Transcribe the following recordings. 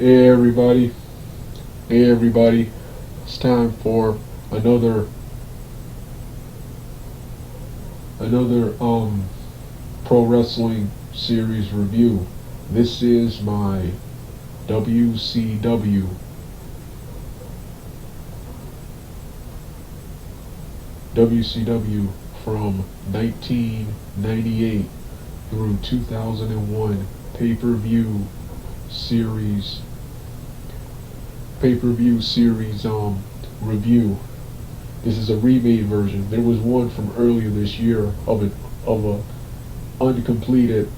Hey everybody, it's time for another pro wrestling series review. This is my WCW from 1998 through 2001 pay-per-view series review. This is a remade version. There was one from earlier this year of a incomplete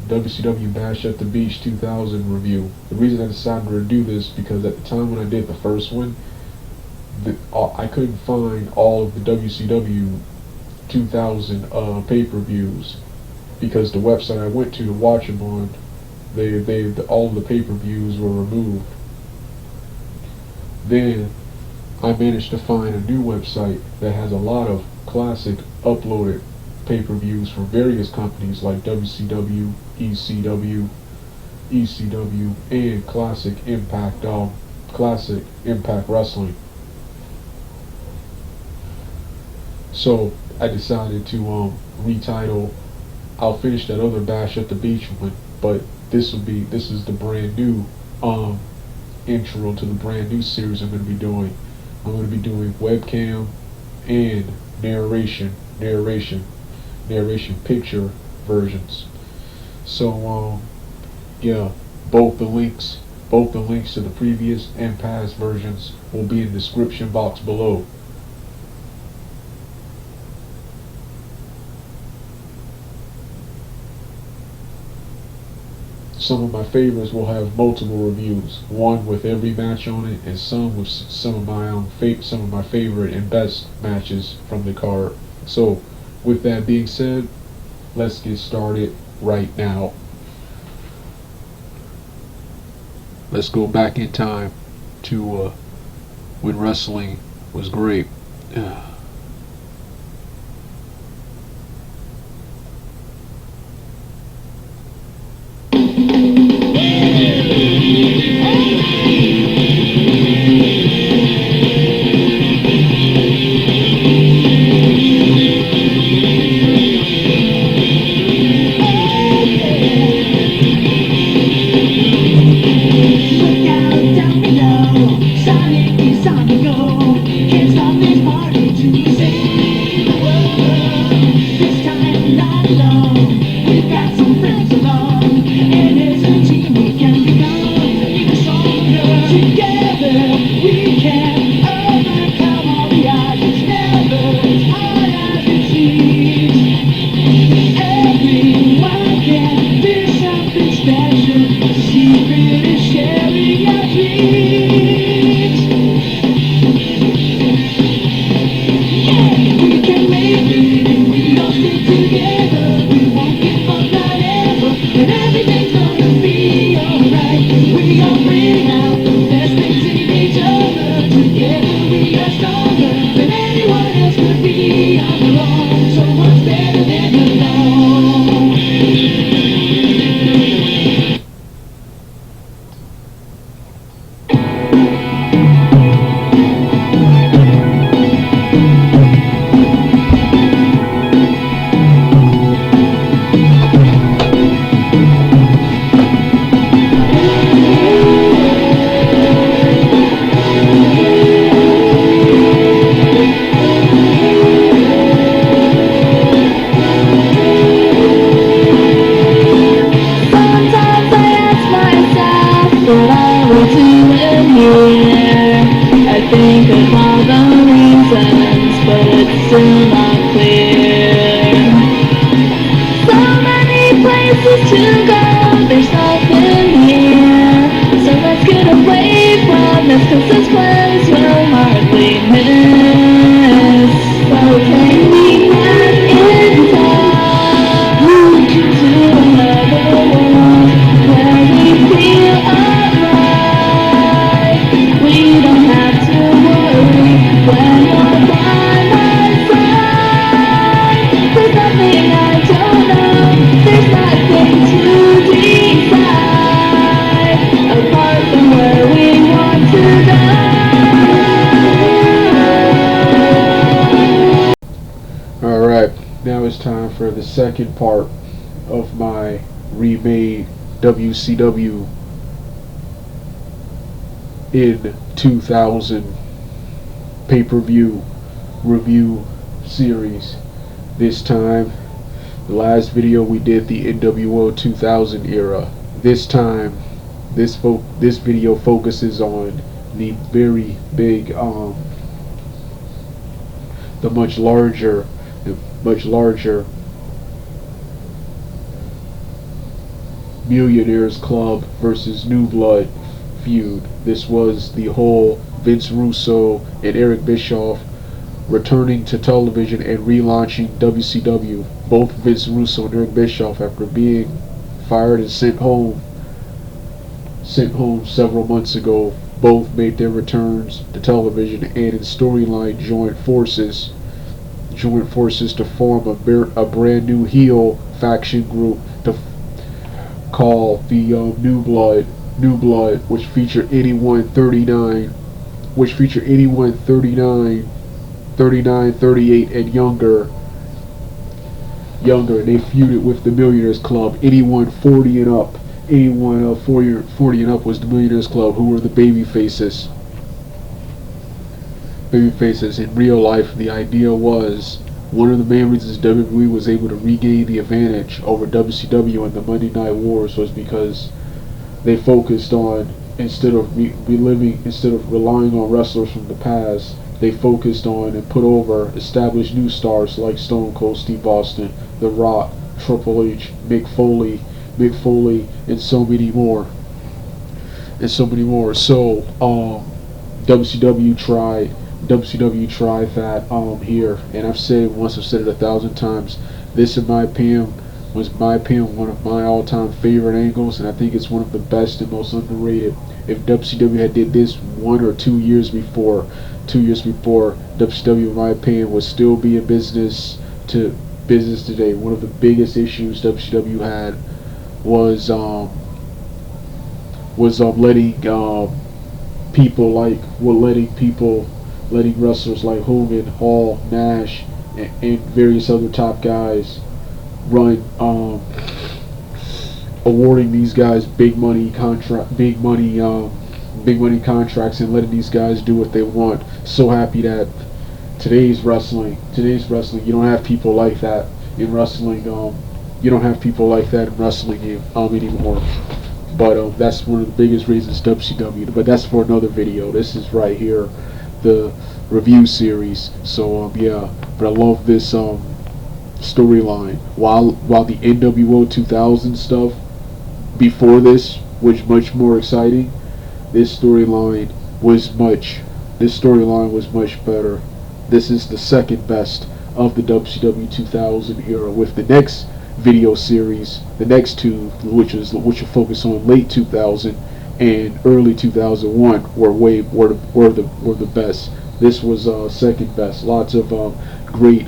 WCW Bash at the Beach 2000 review. The reason I decided to do this because at the time when I did the first one, I couldn't find all of the WCW 2000 pay-per-views because the website I went to watch them on, all of the pay-per-views were removed. Then I managed to find a new website that has a lot of classic uploaded pay-per-views from various companies like WCW, ECW, and Classic Impact Wrestling. So I decided to retitle. I'll finish that other Bash at the Beach one, but this is the brand new intro to the brand new series I'm going to be doing. I'm going to be doing webcam and narration picture versions. So yeah, both the links to the previous and past versions will be in the description box below. Some of my favorites will have multiple reviews, one with every match on it, and some with some of my favorite and best matches from the card. So, with that being said, let's get started right now. Let's go back in time to when wrestling was great. for the second part of my remade WCW in 2000 pay-per-view review series. This time, the last video we did the NWO 2000 era. This time, this video focuses on the very big, the much larger Millionaires Club versus New Blood feud. This was the whole Vince Russo and Eric Bischoff returning to television and relaunching WCW. Both Vince Russo and Eric Bischoff, after being fired and sent home several months ago, both made their returns to television and in storyline joined forces to form a brand new heel faction group to call the New Blood, which featured anyone 39, 38 and younger. They feuded with the Millionaires Club. Anyone 40 and up, 40 and up was the Millionaires Club, who were the baby faces. In real life, the idea was, one of the main reasons WWE was able to regain the advantage over WCW in the Monday Night Wars was because they focused on, instead of relying on wrestlers from the past, they focused on and put over established new stars like Stone Cold Steve Austin, The Rock, Triple H, Mick Foley, and so many more. So WCW tried that here, and I've said it once, I've said it 1,000 times. This, in my opinion, was one of my all-time favorite angles, and I think it's one of the best and most underrated. If WCW had did this 1 or 2 years before, WCW, in my opinion, would still be in business today. One of the biggest issues WCW had was letting wrestlers like Hogan, Hall, Nash, and various other top guys run, awarding these guys big money contracts and letting these guys do what they want. So happy that today's wrestling, you don't have people like that in wrestling. Anymore. But that's one of the biggest reasons WCW. But that's for another video. This is right here, the review series. So yeah. But I love this storyline. While the NWO 2000 stuff before this was much more exciting, this storyline was much better. This is the second best of the WCW 2000 era, with the next video series, the next two, which will focus on late 2000 and early 2001, were the best. This was second best. Lots of great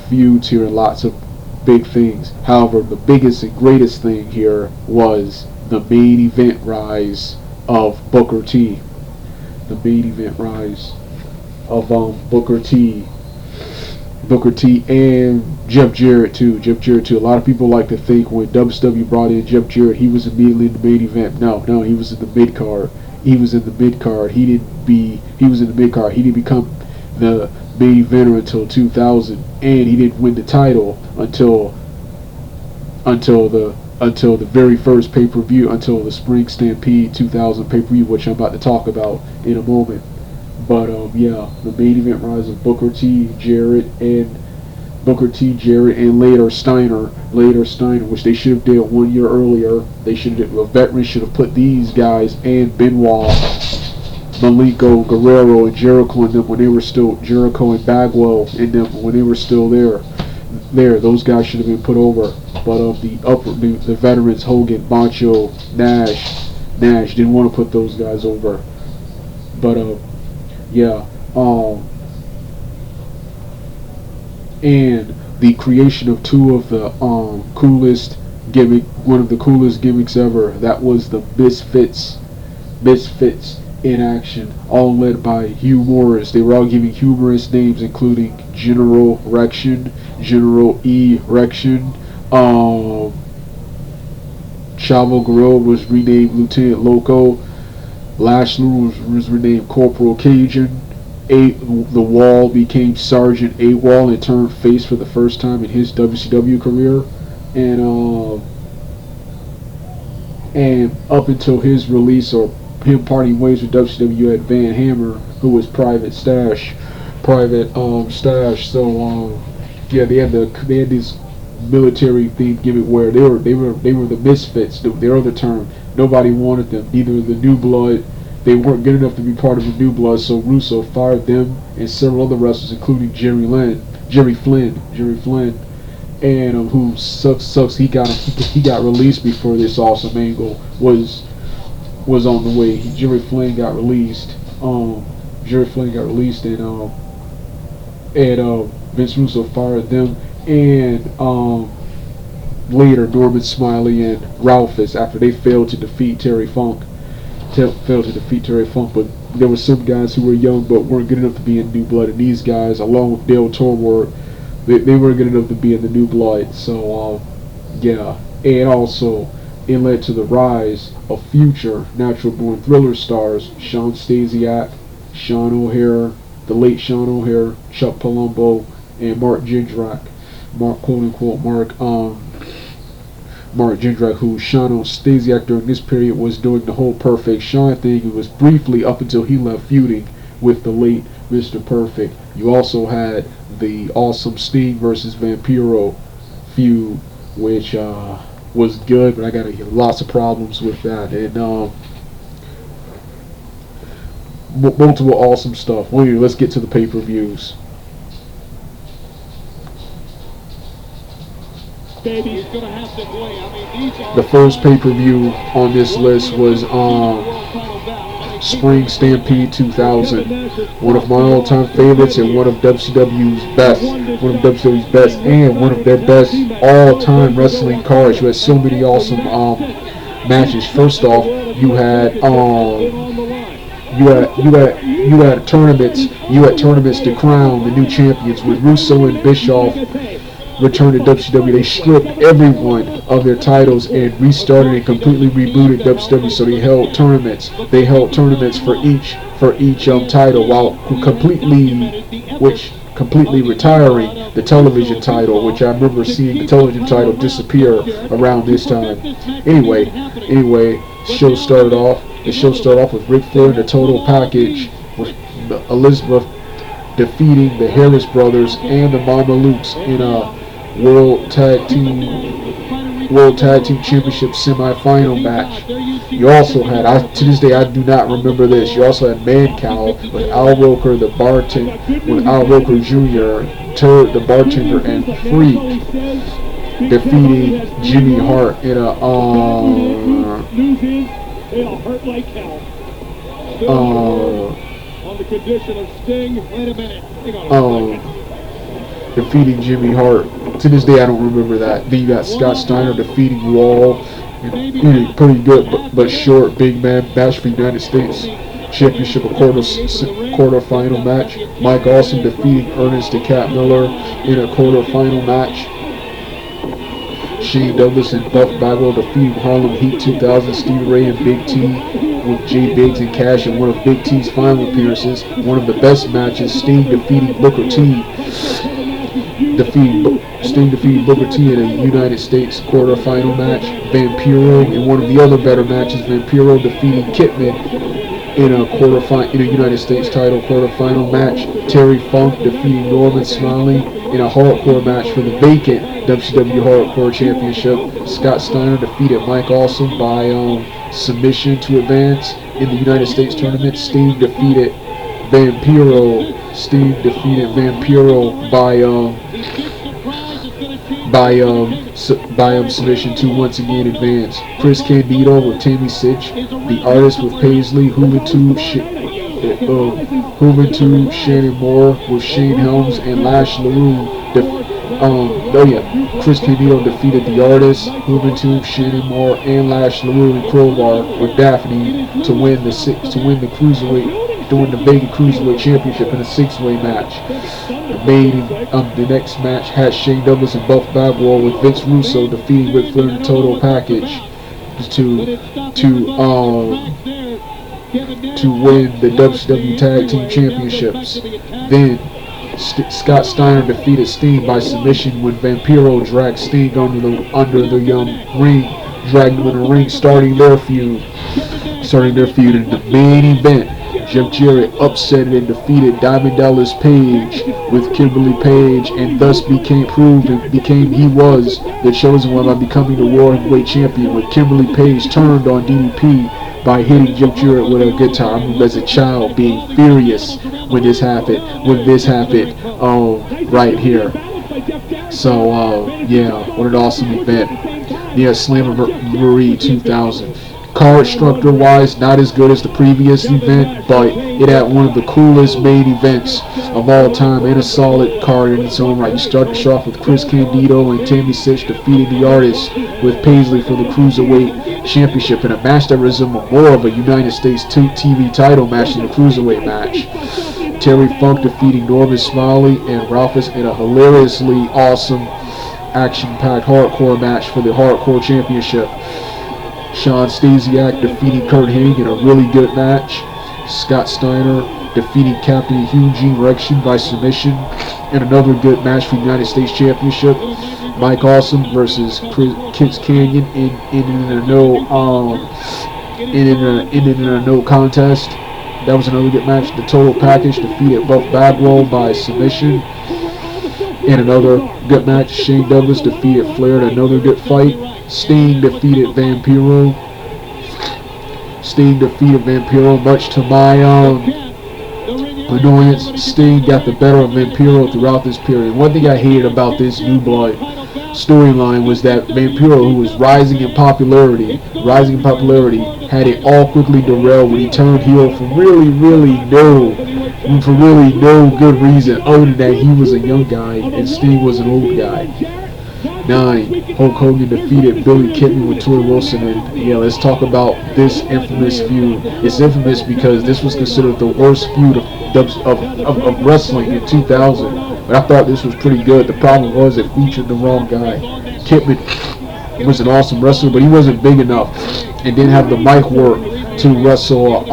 feuds here and lots of big things. However, the biggest and greatest thing here was the main event rise of Booker T. The main event rise of Booker T and Jeff Jarrett too. A lot of people like to think when WCW brought in Jeff Jarrett, he was immediately in the main event. No, he was in the mid card. He was in the mid card. He didn't become the main eventer until 2000, and he didn't win the title until the very first pay-per-view, until the Spring Stampede 2000 pay-per-view, which I'm about to talk about in a moment. But yeah, the main event rise of Booker T, Jarrett, and later Steiner, which they should have did 1 year earlier. A veteran should have put these guys and Benoit, Malenko, Guerrero, and Jericho and them when they were still Bagwell and them when they were still there. Those guys should have been put over. But the veterans, Hogan, Macho, Nash didn't want to put those guys over. But yeah, and the creation of two of the one of the coolest gimmicks ever. That was the Misfits in action, all led by Hugh Morris. They were all giving humorous names, including General Rection, General Erection. Chavo Guerrero was renamed Lieutenant Loco. Lashley was renamed Corporal Cajun. The Wall became Sergeant AWOL and turned face for the first time in his WCW career. And up until his release or him parting ways with WCW, had Van Hammer, who was Private Stash. So yeah, they had this military themed gimmick where they were the misfits. Their other term, nobody wanted them. Neither the New Blood. They weren't good enough to be part of the New Blood, so Russo fired them and several other wrestlers, including Jerry Flynn, and who sucks. He got released before this awesome angle was on the way. Jerry Flynn got released. And Vince Russo fired them, and later Norman Smiley and Ralphus, after they failed to defeat Terry Funk. But there were some guys who were young but weren't good enough to be in New Blood, and these guys, along with Dale Torwart, they weren't good enough to be in the New Blood. So yeah, and also it led to the rise of future natural-born Thriller stars: Sean Stasiak, Sean O'Hare, the late Sean O'Hare, Chuck Palumbo, and Mark Jindrak. Mark Jindrak, who Sean Stasiak during this period was doing the whole Perfect Sean thing. It was briefly up until he left feuding with the late Mr. Perfect. You also had the awesome Sting versus Vampiro feud, which was good, but I got lots of problems with that. And multiple awesome stuff. Well, anyway, let's get to the pay-per-views. The first pay-per-view on this list was Spring Stampede 2000, one of my all-time favorites and one of WCW's best, and one of their best all-time wrestling cards. You had so many awesome matches. First off, you had tournaments to crown the new champions with Russo and Bischoff returned to WCW. They stripped everyone of their titles and restarted and completely rebooted WCW. So they held tournaments. For each title, while completely retiring the television title, which I remember seeing the television title disappear around this time. Anyway, the show started off with Ric Flair in the total package, with Elizabeth defeating the Harris Brothers and the Mamalukes in a World Tag Team Championship semi-final match. You also had, to this day I do not remember this, you also had Mancow with Al Roker Jr., Turd the bartender, and Freak defeating Jimmy Hart in a on the condition of Sting. Wait a minute. Defeating Jimmy Hart. To this day, I don't remember that. Then you got Scott Steiner defeating Wall. Pretty good, but short, big man match for United States Championship, a quarter-final match. Mike Awesome defeating Ernest the Cat Miller in a quarter-final match. Shane Douglas and Buff Bagwell defeating Harlem Heat 2000, Stevie Ray and Big T with Jay Biggs and Cash in one of Big T's final appearances. One of the best matches, Sting defeating Booker T. Sting defeated Booker T in a United States quarterfinal match. Vampiro in one of the other better matches, Vampiro defeating Kitman in a United States title quarterfinal match. Terry Funk defeating Norman Smiley in a hardcore match for the vacant WCW Hardcore Championship. Scott Steiner defeated Mike Awesome by submission to advance in the United States tournament. Sting defeated Vampiro by submission to once again advance. Chris Candido with Tammy Sitch, The Artist with Paisley, Juventud, Shannon Moore with Shane Helms, and Lash LaRue Oh yeah, Chris Candido defeated the Artist, Juventud, Shannon Moore, and Lash LaRue and Crowbar with Daphne to win the cruiserweight, to win the Vega Cruiserweight Championship in a 6-way match. The next match had Shane Douglas and Buff Bagwell with Vince Russo defeating Ric Flair in the total package to win the WCW Tag Team Championships. Then Scott Steiner defeated Sting by submission when Vampiro dragged Sting under the ring, dragged him in the ring, starting their feud in the main event. Jeff Jarrett upset and defeated Diamond Dallas Page with Kimberly Page, and thus he was the chosen one by becoming the World Heavyweight Champion. When Kimberly Page turned on DDP by hitting Jeff Jarrett with a guitar. I remember as a child being furious when this happened. Right here. So yeah, what an awesome event. Yeah, Slamboree 2000. Card structure wise, not as good as the previous event, but it had one of the coolest main events of all time and a solid card in its own right. You start the show off with Chris Candido and Tammy Sytch defeating the Artist with Paisley for the Cruiserweight Championship in a match that resembled more of a United States TV title match than a Cruiserweight match. Terry Funk defeating Norman Smiley and Ralphus in a hilariously awesome action-packed hardcore match for the Hardcore Championship. Sean Stasiak defeating Kurt Hennig in a really good match. Scott Steiner defeating Captain Eugene Rection by submission in another good match for the United States Championship. Mike Awesome versus Kits Canyon in a no contest. That was another good match. The total package defeated Buff Bagwell by submission. In another good match, Shane Douglas defeated Flair in another good fight. Sting defeated Vampiro. Much to my annoyance. Sting got the better of Vampiro throughout this period. One thing I hated about this New Blood storyline was that Vampiro, who was rising in popularity, had it all quickly derailed when he turned heel for really no good reason other than that he was a young guy and Sting was an old guy. 9. Hulk Hogan defeated Billy Kidman with Tori Wilson, and yeah, let's talk about this infamous feud. It's infamous because this was considered the worst feud of wrestling in 2000, but I thought this was pretty good. The problem was it featured the wrong guy. Kidman was an awesome wrestler, but he wasn't big enough and didn't have the mic work to wrestle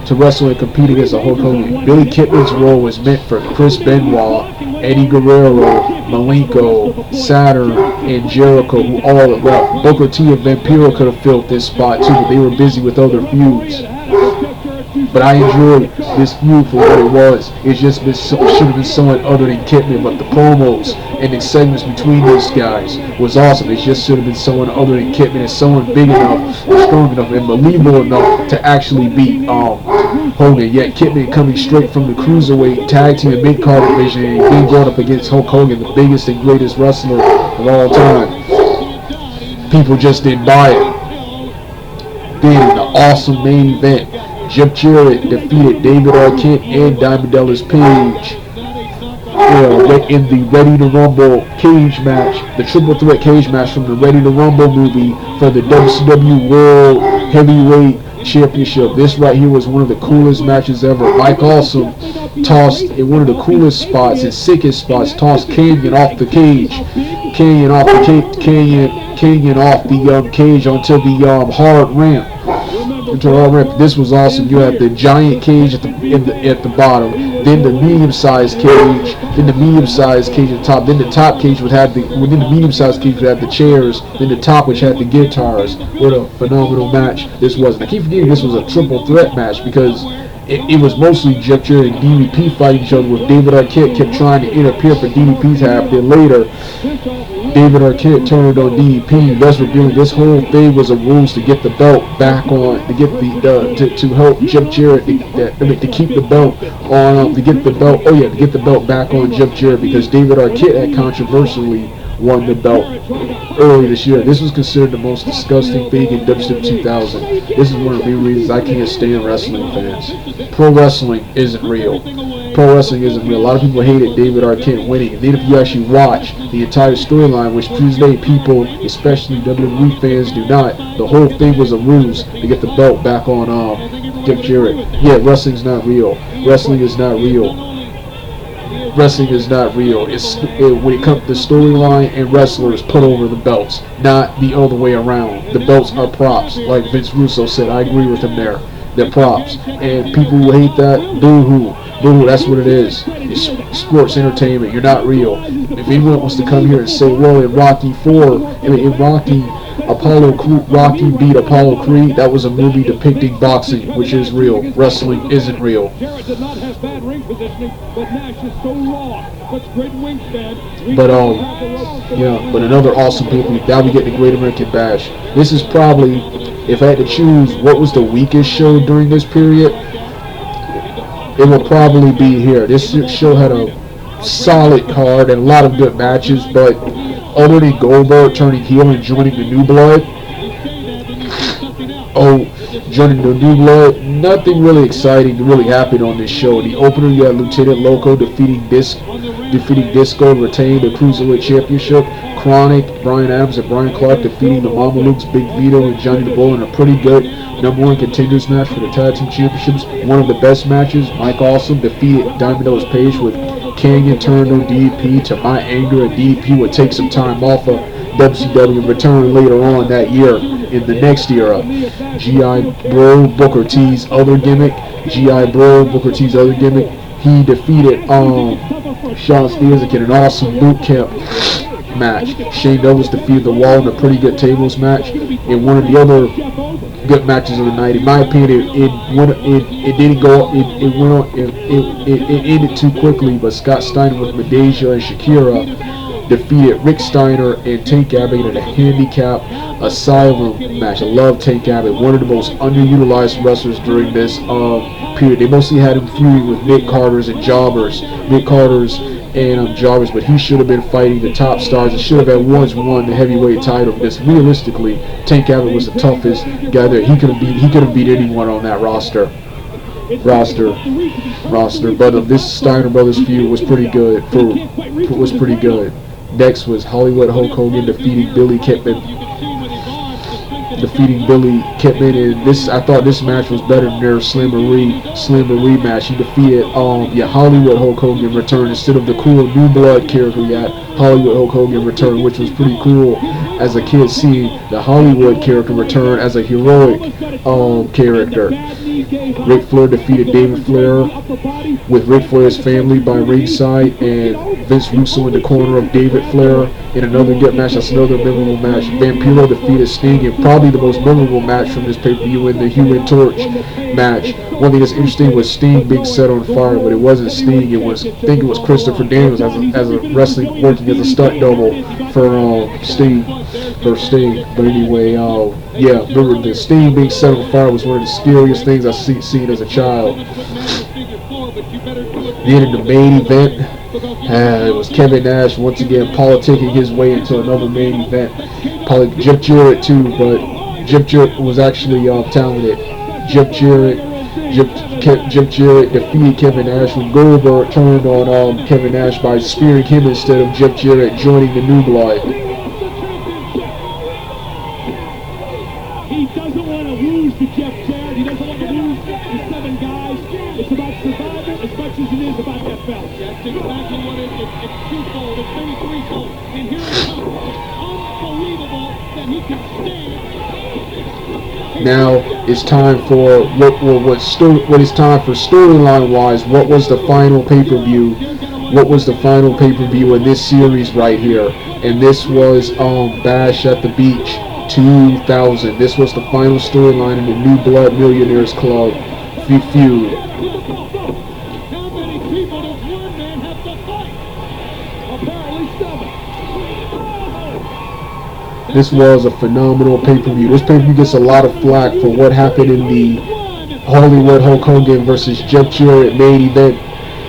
to wrestle and compete against a Hulk Hogan. Billy Kidman's role was meant for Chris Benoit, Eddie Guerrero, Malenko, Saturn, and Jericho, who all, well, Booker T and Vampiro could have filled this spot too, but they were busy with other feuds. But I enjoyed this feud for what it was. It just should have been someone other than Kidman, but the promos and the segments between those guys was awesome. It just should have been someone other than Kidman and someone big enough, and strong enough, and believable enough to actually beat Hogan. Yet Kidman coming straight from the Cruiserweight Tag Team and Mid-Card division and being going up against Hulk Hogan, the biggest and greatest wrestler of all time. People just didn't buy it. Then the awesome main event. Jeff Jarrett defeated David Arquette and Diamond Dallas Page in the Ready to Rumble cage match, the triple threat cage match from the Ready to Rumble movie for the WCW World Heavyweight Championship. This right here was one of the coolest matches ever. Mike Awesome tossed in one of the coolest spots and sickest spots, tossed Canyon off the cage. Canyon off the cage onto the hard ramp. This was awesome. You had the giant cage at the bottom, then the medium-sized cage, then the medium-sized cage at the top, then the top cage would have within the medium-sized cage would have the chairs, then the top which had the guitars. What a phenomenal match this was. And I keep forgetting this was a triple threat match because it was mostly Jeff Jarrett and DDP fighting each other, with David Arquette kept trying to interfere for DDP's half. Then later, David Arquette turned on DDP, thus revealing this whole thing was a ruse to get the belt back on, to get to help Jeff Jarrett to keep the belt on, to get the belt back on Jeff Jarrett, because David Arquette had controversially won the belt early this year. This was considered the most disgusting thing in WCW 2000. This is one of the reasons I can't stand wrestling fans. Pro wrestling isn't real. Pro wrestling isn't real. A lot of people hated David Arquette winning. And then if you actually watch the entire storyline, which Tuesday people, especially WWE fans, do not, the whole thing was a ruse to get the belt back on Jeff Jarrett. Yeah, wrestling's not real. Wrestling is not real. Wrestling is not real. When it comes to storyline and wrestlers put over the belts, not the other way around. The belts are props, like Vince Russo said. I agree with him there. They're props, and people who hate that, boo-hoo. Boo-hoo, that's what it is. It's sports entertainment. You're not real. If anyone wants to come here and say, well, in Rocky 4, in Rocky beat Apollo Creed, that was a movie depicting boxing, which is real. Wrestling isn't real. But but another awesome pay-per-view. Now we get the Great American Bash. This is probably, if I had to choose what was the weakest show during this period, it will probably be here. This show had a solid card and a lot of good matches, but other than Goldberg turning heel and joining the New Blood, nothing really exciting really happened on this show. The opener, you had Lieutenant Loco defeating Disco to retain the Cruiserweight Championship. Chronic, Brian Adams, and Brian Clark defeating the Mamalukes, Big Vito, and Johnny the Bull in a pretty good #1 contenders match for the Tag Team Championships. One of the best matches. Mike Awesome defeated Diamond Dallas Page with Canyon turned on DDP. To my anger, and DDP would take some time off of WCW and return later on that year in the next era. G.I. Bro, Booker T's other gimmick. He defeated Shawn Spears in an awesome boot camp match. Shane Douglas defeated The Wall in a pretty good tables match. In one of the other good matches of the night, in my opinion, it ended too quickly. But Scott Steiner with Madeja and Shakira defeated Rick Steiner and Tank Abbott in a handicap asylum match. I love Tank Abbott, one of the most underutilized wrestlers during this period. They mostly had him feuding with Nick Carter's and Jobbers. But he should have been fighting the top stars and should have at once won the heavyweight title, because realistically, Tank Abbott was the toughest guy there. He could have beat anyone on that roster. But this Steiner Brothers feud was pretty good. Next was Hollywood Hulk Hogan defeating Billy Kidman. And I thought this match was better than their Slamboree match. He defeated Hollywood Hulk Hogan returned instead of the cool New Blood character. We had Hollywood Hulk Hogan return, which was pretty cool as a kid seeing the Hollywood character return as a heroic character. Ric Flair defeated David Flair with Ric Flair's family by ringside, and Vince Russo in the corner of David Flair in another good match. That's another memorable match. Vampiro defeated Sting in probably the most memorable match from this pay-per-view in the Human Torch match. One thing that's interesting was Sting being set on fire, but it wasn't Sting. I think it was Christopher Daniels as a wrestling working as a stunt double for Sting. But anyway, remember the Sting being set on fire was one of the scariest things I've seen as a child. Then in the main event, it was Kevin Nash once again politicking his way into another main event. Jeff Jarrett too, but Jeff Jarrett was actually talented. Jeff Jarrett defeated Kevin Nash when Goldberg turned on Kevin Nash by spearing him instead of Jeff Jarrett joining the New Blood. He doesn't want to lose to Jeff Jarrett. He doesn't want to lose to 7 guys. It's about survival as much as it is about that belt. That's exactly what it is. It's twofold. It's maybe threefold. And here it comes. Unbelievable that he can stand. Now it's time for what is time for storyline wise. What was the final pay-per-view? What was the final pay-per-view in this series right here? And this was Bash at the Beach 2000. This was the final storyline in the New Blood Millionaires Club feud. How many people does one man have to fight? Apparently 7. This was a phenomenal pay-per-view. This pay-per-view gets a lot of flack for what happened in the Hollywood Hulk Hogan versus Jeff Jarrett main event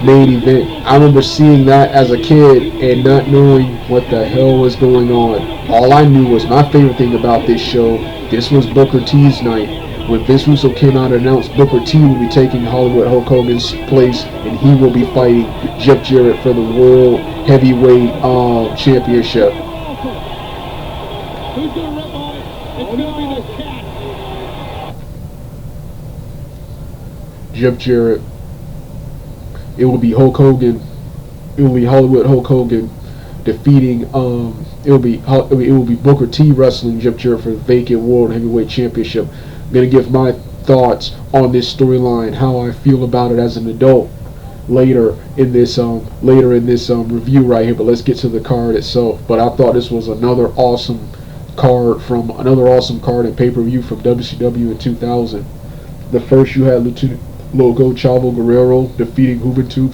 main event. I remember seeing that as a kid and not knowing what the hell was going on. All I knew was my favorite thing about this show. This was Booker T's night. When Vince Russo came out and announced Booker T will be taking Hollywood Hulk Hogan's place and he will be fighting Jeff Jarrett for the World Heavyweight Championship. Who's going to rip on it? It's going to be the cat. Jeff Jarrett. It will be Hulk Hogan. It will be Hollywood Hulk Hogan defeating. It will be Booker T wrestling Jeff Jarrett for the vacant World Heavyweight Championship. I'm gonna give my thoughts on this storyline, how I feel about it as an adult later in this review right here. But let's get to the card itself. But I thought this was another awesome card in pay-per-view from WCW in 2000. The first you had Logo Chavo Guerrero defeating Juventud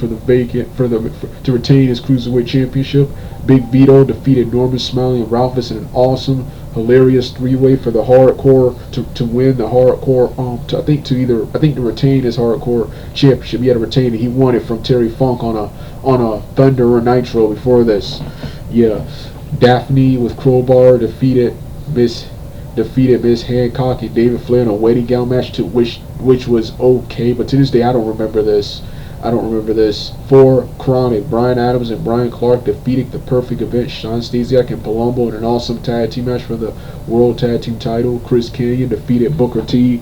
to retain his cruiserweight championship. Big Vito defeated Norman Smiley and Ralphus in an awesome, hilarious three-way for the Hardcore to win the Hardcore. To retain his Hardcore championship. He had to retain it. He won it from Terry Funk on a Thunder or Nitro before this. Yeah, Daphne with Crowbar defeated Miss Hancock and David Flair in a wedding gown match, which was okay, but to this day I don't remember this. For Chronic, Brian Adams and Brian Clark defeating the Perfect Event, Sean Stasiak and Palumbo in an awesome tag team match for the World Tag Team title. Chris Kanyon defeated Booker T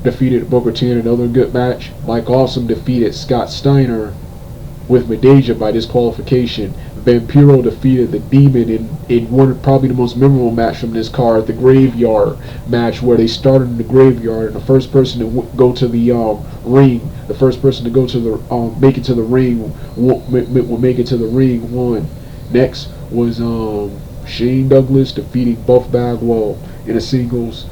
in another good match. Mike Awesome defeated Scott Steiner with Medeja by disqualification. Vampiro defeated the Demon in one of probably the most memorable match from this card, the Graveyard match, where they started in the graveyard and the first person to go to the ring, make it to the ring won. Next was Shane Douglas defeating Buff Bagwell in a singles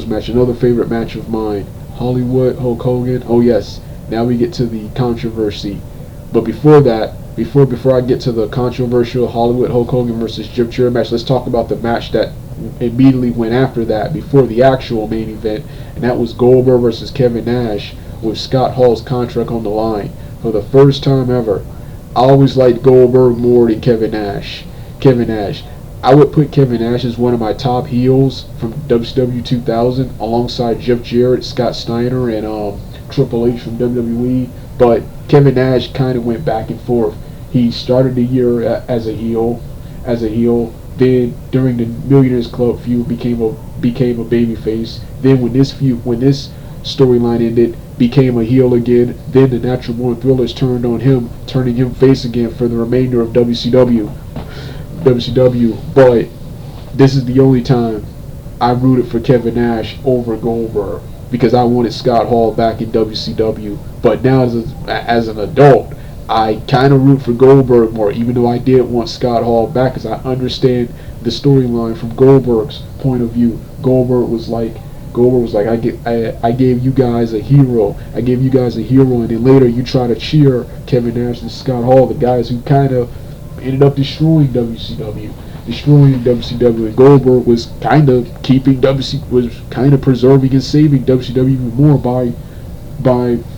match, another favorite match of mine. Hollywood Hulk Hogan. Oh yes, now we get to the controversy. But before that, before I get to the controversial Hollywood Hulk Hogan versus Jeff Jarrett match, let's talk about the match that immediately went after that, before the actual main event, and that was Goldberg versus Kevin Nash with Scott Hall's contract on the line. For the first time ever, I always liked Goldberg more than Kevin Nash. I would put Kevin Nash as one of my top heels from WCW 2000, alongside Jeff Jarrett, Scott Steiner, and Triple H from WWE. But Kevin Nash kind of went back and forth. He started the year as a heel. Then during the Millionaires Club feud became a babyface. Then when this storyline ended, became a heel again. Then the Natural Born Thrillers turned on him, turning him face again for the remainder of WCW. But this is the only time I rooted for Kevin Nash over Goldberg, because I wanted Scott Hall back in WCW. But now as an adult, I kind of root for Goldberg more, even though I did want Scott Hall back, because I understand the storyline from Goldberg's point of view. Goldberg was like, I gave you guys a hero, and then later you try to cheer Kevin Nash and Scott Hall, the guys who kind of ended up destroying WCW. And Goldberg was kind of preserving and saving WCW even more by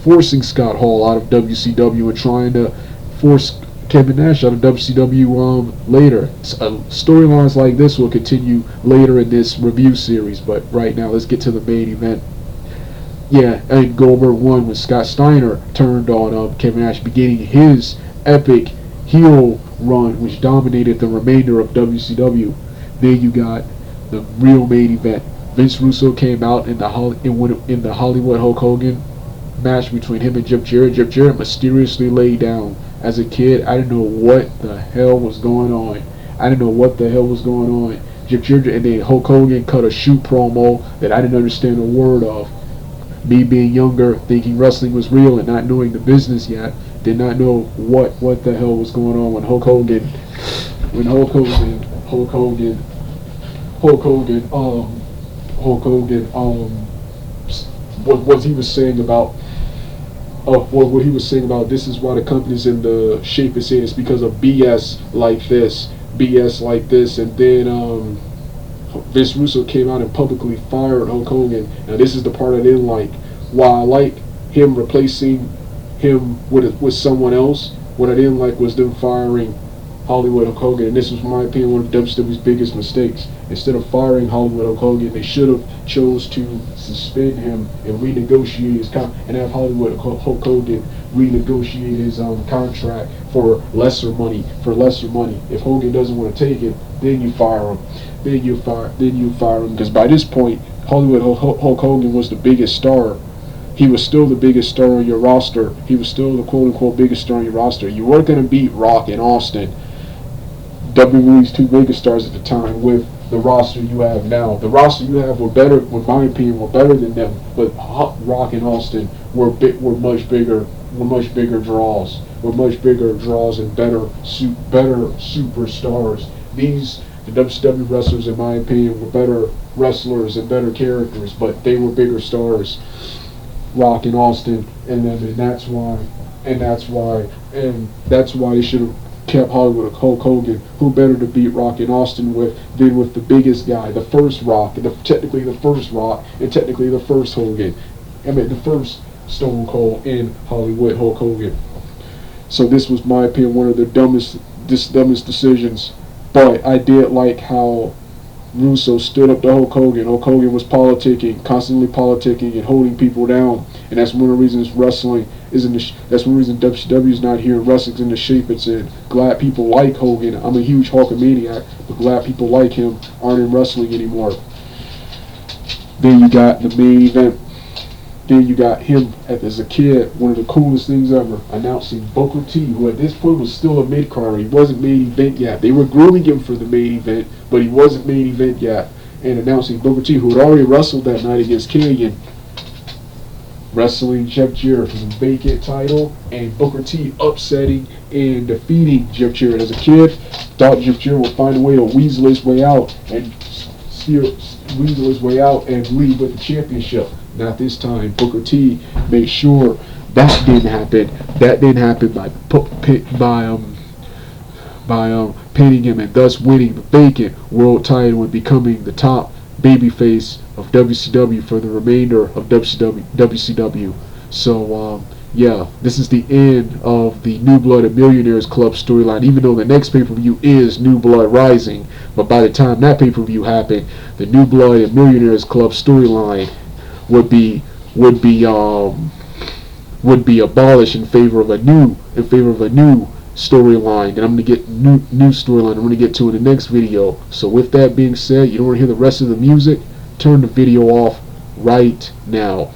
forcing Scott Hall out of WCW and trying to force Kevin Nash out of WCW later. Storylines like this will continue later in this review series, but right now let's get to the main event. Yeah, and Goldberg won when Scott Steiner turned on Kevin Nash, beginning his epic heel run, which dominated the remainder of WCW. Then you got the real main event. Vince Russo came out in the Hollywood Hulk Hogan match between him and Jeff Jarrett. Jeff Jarrett mysteriously laid down. As a kid, I didn't know what the hell was going on. Jeff Jarrett, and then Hulk Hogan cut a shoot promo that I didn't understand a word of. Me being younger, thinking wrestling was real and not knowing the business yet, did not know what the hell was going on when Hulk Hogan what he was saying about what he was saying about this is why the company's in the shape it's in. It's because of BS like this, and then Vince Russo came out and publicly fired Hulk Hogan. Now this is the part I didn't like. While I like him replacing him with someone else. What I didn't like was them firing Hollywood Hulk Hogan, and this was, in my opinion, one of WCW's biggest mistakes. Instead of firing Hollywood Hulk Hogan, they should have chose to suspend him and renegotiate his and have Hollywood Hulk Hogan renegotiate his contract for lesser money. If Hogan doesn't want to take it, then you fire him. Then you fire him, because by this point, Hollywood Hulk Hogan was the biggest star. He was still the biggest star on your roster. He was still the quote-unquote biggest star on your roster. You weren't going to beat Rock and Austin, WWE's two biggest stars at the time, with the roster you have now. The roster you have were better, in my opinion, were better than them. But Rock and Austin were much bigger draws. Were much bigger draws and better superstars. The WCW wrestlers, in my opinion, were better wrestlers and better characters, but they were bigger stars. Rock and Austin, and that's why they should have kept Hollywood Hulk Hogan. Who better to beat Rock and Austin than with the biggest guy, the first Rock, technically the first Rock, and technically the first Hogan. The first Stone Cold in Hollywood Hulk Hogan. So this was, my opinion, one of the dumbest decisions. But I did like how Russo stood up to Hulk Hogan. Hulk Hogan was constantly politicking and holding people down, and that's one of the reasons wrestling isn't. That's one reason WCW is not here and wrestling's in the shape it's in. Glad people like Hogan. I'm a huge Hulkamaniac, but glad people like him aren't in wrestling anymore. Then you got the main event. Then you got him as a kid, one of the coolest things ever, announcing Booker T, who at this point was still a mid-carder. He wasn't main event yet. They were grooming him for the main event, but he wasn't main event yet. And announcing Booker T, who had already wrestled that night against Killian, wrestling Jeff Jarrett for the vacant title, and Booker T upsetting and defeating Jeff Jarrett. As a kid, thought Jeff Jarrett would find a way to weasel his way out and leave with the championship. Not this time. Booker T made sure that didn't happen. That didn't happen by pinning him and thus winning the vacant world title and becoming the top babyface of WCW for the remainder of WCW. So yeah, this is the end of the New Blood and Millionaires Club storyline, even though the next pay-per-view is New Blood Rising. But by the time that pay-per-view happened, the New Blood and Millionaires Club storyline would be abolished in favor of a new storyline, and I'm gonna get new storyline. I'm gonna get to in the next video. So with that being said, you don't want to hear the rest of the music? Turn the video off right now.